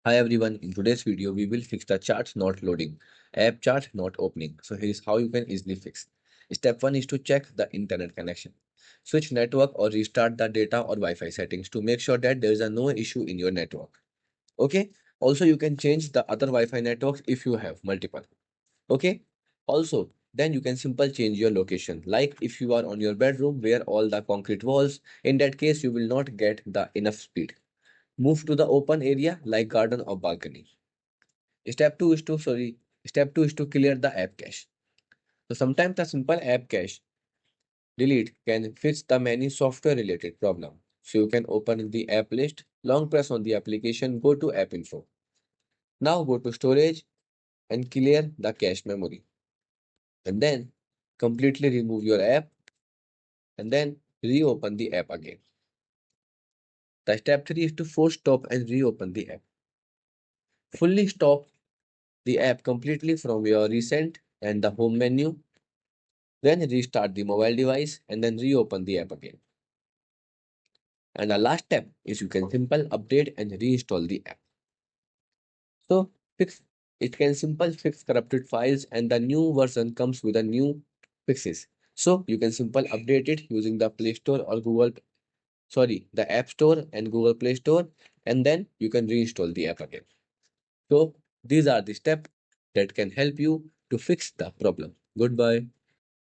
Hi everyone, in today's video we will fix the charts not loading, app chart not opening. So here is how you can easily fix. Step 1 is to check the internet connection. Switch network or restart the data or Wi-Fi settings to make sure that there is no issue in your network. Okay. Also you can change the other Wi-Fi networks if you have multiple. Okay. Also then you can simply change your location. Like if you are on your bedroom where all the concrete walls, in that case you will not get the enough speed. Move to the open area like garden or balcony. Step 2 is to Step 2 is to clear the app cache. So sometimes the simple app cache delete can fix the many software related problem. So you can open the app list, long press on the application, go to app info. Now go to storage and clear the cache memory. And then completely remove your app and then reopen the app again. The step 3 is to force stop and reopen the app. Fully stop the app completely from your recent and the home menu. Then restart the mobile device and then reopen the app again. And the last step is you can simple update and reinstall the app. So fix it can simple fix corrupted files and the new version comes with a new fixes. So you can simple update it using the Play Store or the App Store and Google Play Store, and then you can reinstall the app again. So these are the steps that can help you to fix the problem. Goodbye.